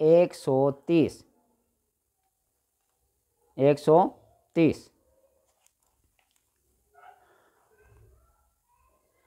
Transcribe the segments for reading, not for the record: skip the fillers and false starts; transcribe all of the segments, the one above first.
130।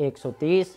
130,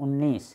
19।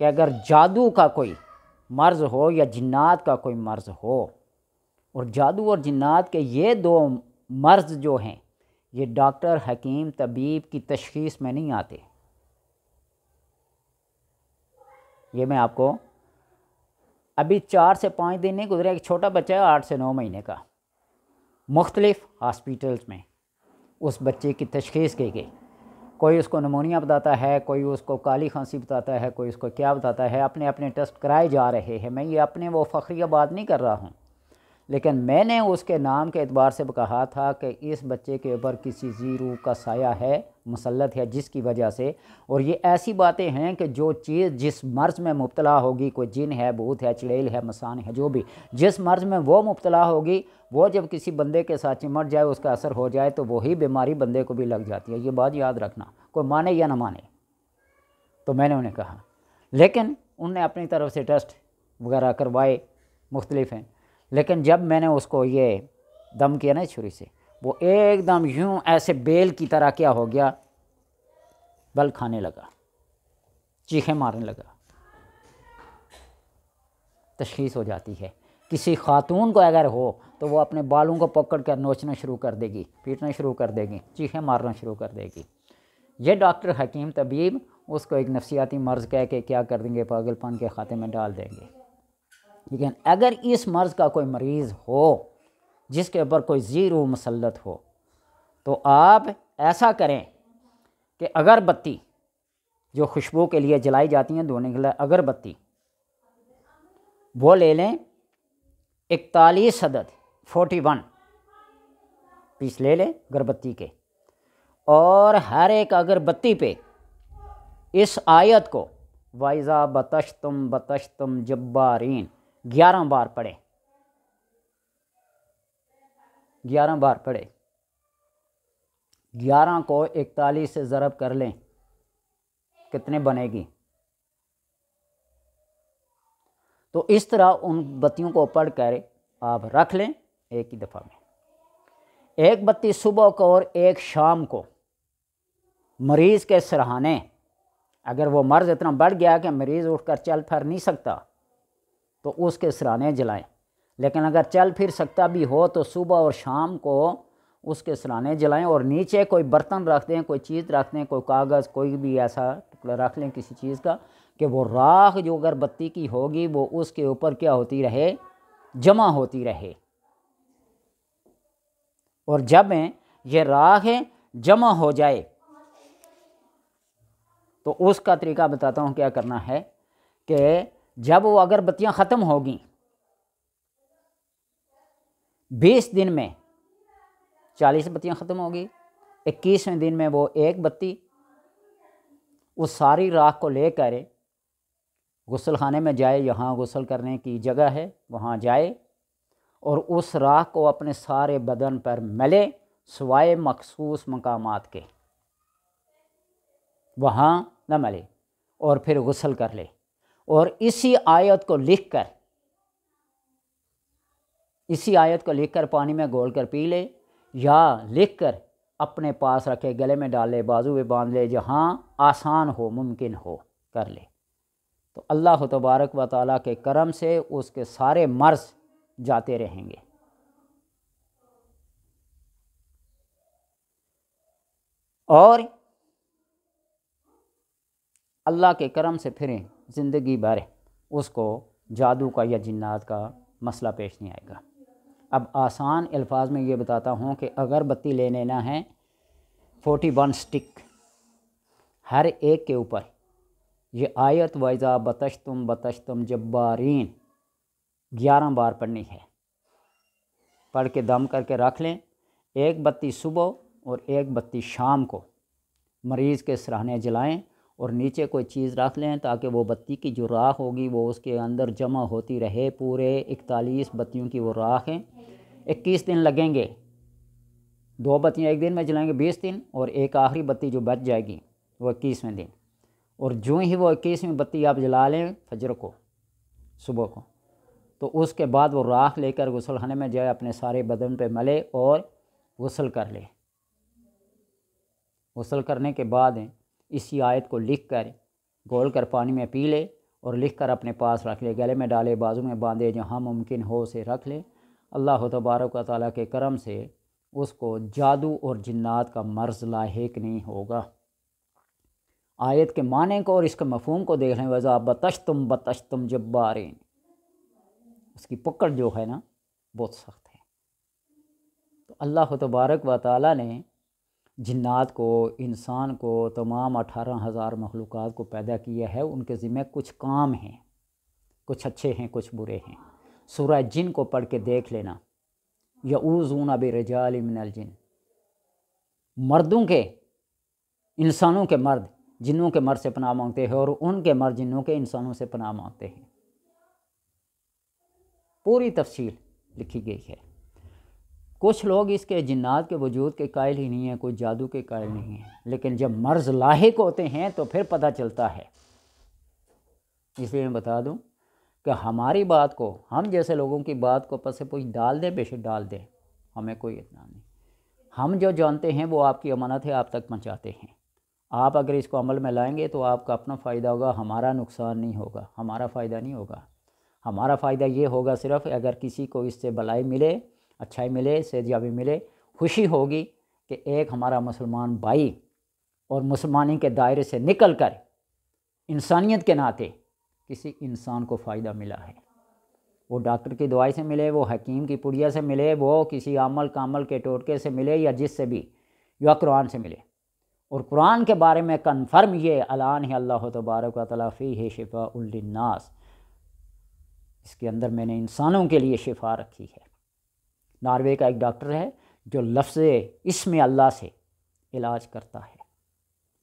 کہ اگر جادو کا کوئی مرض ہو یا جنات کا کوئی مرض ہو، اور جادو اور جنات کے یہ دو مرض جو ہیں یہ ڈاکٹر حکیم طبیب کی تشخیص میں نہیں آتے. یہ میں آپ کو ابھی 4 سے 5 دن نہیں گزرے، ایک چھوٹا بچہ ہے 8 سے 9 مہینے کا، مختلف ہاسپیٹلز میں اس بچے کی تشخیص کی گئی. کوئی اس کو نمونیا بتاتا ہے، کوئی اس کو کالی کھانسی بتاتا ہے، کوئی اس کو کیا بتاتا ہے. اپنے اپنے ٹیسٹ کرائے جا رہے ہیں. میں یہ اپنے وہ فخریہ بات نہیں کر رہا ہوں، لیکن میں نے اس کے نام کے اعتبار سے کہا تھا کہ اس بچے کے اوپر کسی ذی روح کا سایہ ہے، مسلط ہے، جس کی وجہ سے، اور یہ ایسی باتیں ہیں کہ جو چیز جس مرض میں مبتلا ہوگی، کوئی جن ہے، بھوت ہے، چڑیل ہے، مسان ہے، جو بھی جس مرض میں وہ مبتلا ہوگی، وہ جب کسی بندے کے ساتھ چمٹ جائے، اس کا اثر ہو جائے، تو وہی بیماری بندے کو بھی لگ جاتی ہے. یہ بات یاد رکھنا، کوئی مانے یا نہ مانے. تو میں نے انہیں کہا، لیکن انہوں نے اپنی طرف سے ٹیسٹ وغیرہ کروائے، مختلف ہیں. لیکن جب میں نے اس کو یہ دم کیا نا چھری سے، وہ ایک دم یوں ایسے بیل کی طرح کیا ہو گیا، بل کھانے لگا، چیخیں مارنے لگا. تشخیص ہو جاتی ہے. کسی خاتون کو اگر ہو تو وہ اپنے بالوں کو پکڑ کر نوچنا شروع کر دے گی، پیٹنا شروع کر دے گی، چیخیں مارنا شروع کر دے گی. یہ ڈاکٹر حکیم طبیب اس کو ایک نفسیاتی مرض کہہ کے کیا کر دیں گے، پاگل پن کے خاتے میں ڈال دیں گے. لیکن اگر اس مرض کا کوئی مریض ہو جس کے اوپر کوئی ذی روح مسلط ہو، تو آپ ایسا کریں کہ اگربتی جو خوشبو کے لیے جلائی جاتی ہیں دھونے کے لیے، اگربتی وہ لے لیں، 41 عدد 41 پیس لے لیں اگربتی کے، اور ہر ایک اگربتی پہ اس آیت کو وَإِذَا بَطَشْتُمْ بَطَشْتُمْ جَبَّارِينَ 11 بار پڑھیں. 11 بار پڑھیں. 11 کو 41 سے ضرب کر لیں، کتنے بنے گی؟ تو اس طرح ان بتیوں کو پڑھ کر آپ رکھ لیں ایک ہی دفعہ میں. ایک بتی صبح کو اور ایک شام کو مریض کے سرہانے. اگر وہ مرض اتنا بڑھ گیا کہ مریض اٹھ کر چل پھر نہیں سکتا تو اس کے سرانے جلائیں. لیکن اگر چل پھر سکتا بھی ہو تو صبح اور شام کو اس کے سرانے جلائیں، اور نیچے کوئی برتن رکھ دیں، کوئی چیز رکھ دیں، کوئی کاغذ، کوئی بھی ایسا ٹکڑا رکھ لیں کسی چیز کا، کہ وہ راکھ جو اگر بتی کی ہوگی وہ اس کے اوپر کیا ہوتی رہے، جمع ہوتی رہے. اور جب یہ راکھ جمع ہو جائے تو اس کا طریقہ بتاتا ہوں کیا کرنا ہے. کہ جب وہ اگربتیاں ختم ہوگیں 20 دن میں 40 بتیاں ختم ہوگی، 21ویں دن میں وہ ایک بتی، اس ساری راکھ کو لے کر غسل خانے میں جائے، یہاں غسل کرنے کی جگہ ہے وہاں جائے، اور اس راکھ کو اپنے سارے بدن پر ملے سوائے مخصوص مقامات کے، وہاں نہ ملے، اور پھر غسل کر لے. اور اسی آیت کو لکھ کر پانی میں گھول کر پی لے، یا لکھ کر اپنے پاس رکھے، گلے میں ڈال لے، بازو میں باندھ لے، جہاں آسان ہو ممکن ہو کر لے. تو اللہ تبارک و تعالیٰ کے کرم سے اس کے سارے مرض جاتے رہیں گے. اور اللہ کے کرم سے پھر زندگی بھر اس کو جادو کا یا جنات کا مسئلہ پیش نہیں آئے گا. اب آسان الفاظ میں یہ بتاتا ہوں کہ اگربتی لے لینا ہے 41 سٹک، ہر ایک کے اوپر یہ آیت وَإِذَا بَطَشْتُمْ بَطَشْتُمْ جَبَّارِينَ 11 بار پڑھنی ہے. پڑھ کے دم کر کے رکھ لیں. ایک بتی صبح اور ایک بتی شام کو مریض کے سرانے جلائیں، اور نیچے کوئی چیز رکھ لیں تاکہ وہ بتی کی جو راکھ ہوگی وہ اس کے اندر جمع ہوتی رہے. پورے 41 بتیوں کی وہ راکھ ہیں. 21 دن لگیں گے. 2 بتیاں ایک دن میں جلائیں گے 20 دن، اور ایک آخری بتی جو بچ جائے گی وہ 21ویں دن. اور جو ہی وہ 21ویں بتی آپ جلا لیں فجر کو، صبح کو، تو اس کے بعد وہ راکھ لے کر غسل خانے میں جائے، اپنے سارے بدن پہ ملے اور غسل کر لے. غسل کرنے کے بعد اسی آیت کو لکھ کر گھول کر پانی میں پی لے، اور لکھ کر اپنے پاس رکھ لے، گلے میں ڈالے، بازو میں باندھے، جہاں ممکن ہو اسے رکھ لے۔ اللہ تبارک و تعالیٰ کے کرم سے اس کو جادو اور جنات کا مرض لاحق نہیں ہوگا۔ آیت کے معنی کو اور اس کے مفہوم کو دیکھ لیں، وَإِذَا بَطَشْتُمْ بَطَشْتُمْ جَبَّارِينَ، اس کی پکڑ جو ہے نا بہت سخت ہے۔ تو اللہ تبارک و تعالیٰ نے جنات کو، انسان کو، تمام 18,000 مخلوقات کو پیدا کیا ہے۔ ان کے ذمہ کچھ کام ہیں، کچھ اچھے ہیں، کچھ برے ہیں۔ سورہ جن کو پڑھ کے دیکھ لینا، یعوذون برجال من الجن، مردوں کے، انسانوں کے مرد جنوں کے مرد سے پناہ مانگتے ہیں، اور ان کے مرد جنوں کے انسانوں سے پناہ مانگتے ہیں۔ پوری تفصیل لکھی گئی ہے۔ کچھ لوگ اس کے جنات کے وجود کے قائل ہی نہیں ہیں، کوئی جادو کے قائل نہیں ہیں، لیکن جب مرض لاحق ہوتے ہیں تو پھر پتہ چلتا ہے۔ اس لیے میں بتا دوں کہ ہماری بات کو، ہم جیسے لوگوں کی بات کو پس پوچھ ڈال دیں، بے شک ڈال دیں، ہمیں کوئی اتنا نہیں۔ ہم جو جانتے ہیں وہ آپ کی امانت ہے، آپ تک پہنچاتے ہیں۔ آپ اگر اس کو عمل میں لائیں گے تو آپ کا اپنا فائدہ ہوگا، ہمارا نقصان نہیں ہوگا، ہمارا فائدہ نہیں ہوگا۔ ہمارا فائدہ یہ ہوگا صرف اگر کسی کو اس سے بھلائی ملے، اچھائی ملے، صحتیابی ملے، خوشی ہوگی کہ ایک ہمارا مسلمان بھائی اور مسلمانی کے دائرے سے نکل کر انسانیت کے ناطے کسی انسان کو فائدہ ملا ہے۔ وہ ڈاکٹر کی دوائی سے ملے، وہ حکیم کی پڑیا سے ملے، وہ کسی عمل کامل کے ٹوٹکے سے ملے، یا جس سے بھی، یا قرآن سے ملے۔ اور قرآن کے بارے میں کنفرم یہ اعلان ہے اللہ تبارک و تعالیٰ فیہ شفاء للناس، اس کے اندر میں نے انسانوں کے لیے شفا رکھی ہے۔ ناروے کا ایک ڈاکٹر ہے جو لفظ اسم اللہ سے علاج کرتا ہے،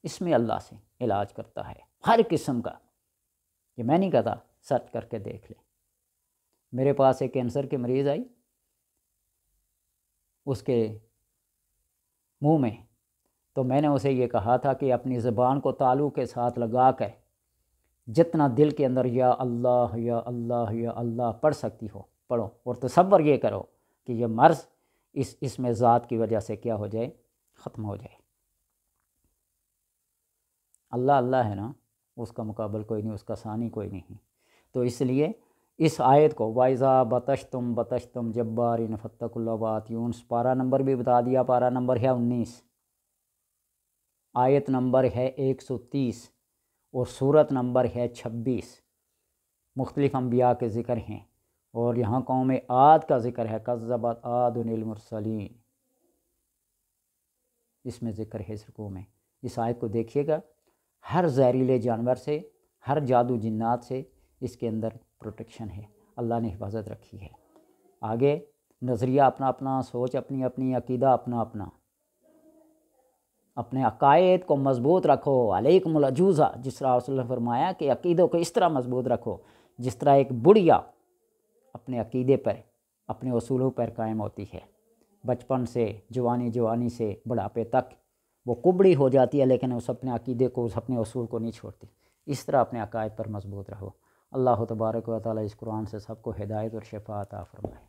اسم اللہ سے علاج کرتا ہے ہر قسم کا۔ یہ میں نہیں کہتا، سرچ کر کے دیکھ لیں۔ میرے پاس ایک کینسر کی مریض آئی، اس کے منہ میں، تو میں نے اسے یہ کہا تھا کہ اپنی زبان کو تالو کے ساتھ لگا کر جتنا دل کے اندر یا اللہ یا اللہ یا اللہ پڑھ سکتی ہو پڑھو، اور تصور یہ کرو کہ یہ مرض اس میں ذات کی وجہ سے کیا ہو جائے، ختم ہو جائے۔ اللہ اللہ ہے نا، اس کا مقابل کوئی نہیں، اس کا ثانی کوئی نہیں۔ تو اس لیے اس آیت کو وَإِذَا بَطَشْتُمْ بَطَشْتُمْ جَبَّارِينَ فَاتَّقُوا اللَّهَ وَأَطِيعُونِ، پارہ نمبر بھی بتا دیا، پارہ نمبر ہے 19، آیت نمبر ہے 130، اور سورت نمبر ہے 26۔ مختلف انبیاء کے ذکر ہیں، اور یہاں قوم عاد کا ذکر ہے، کذبت عاد المرسلین، اس میں ذکر ہے اس رکوع میں۔ اس آیت کو دیکھیے گا، ہر زہریلے جانور سے، ہر جادو جنات سے اس کے اندر پروٹیکشن ہے، اللہ نے حفاظت رکھی ہے۔ آگے نظریہ اپنا اپنا، سوچ اپنی اپنی، عقیدہ اپنا اپنا۔ اپنے عقائد کو مضبوط رکھو، علیکم العجوزہ، جس طرح رسول اللہ نے فرمایا کہ عقیدوں کو اس طرح مضبوط رکھو جس طرح ایک بڑھیا اپنے عقیدے پر، اپنے اصولوں پر قائم ہوتی ہے۔ بچپن سے جوانی سے بڑھاپے تک وہ کبڑی ہو جاتی ہے، لیکن اس اپنے عقیدے کو، اس اپنے اصول کو نہیں چھوڑتی۔ اس طرح اپنے عقائد پر مضبوط رہو۔ اللہ تبارک و تعالیٰ اس قرآن سے سب کو ہدایت اور شفا عطا فرمائے۔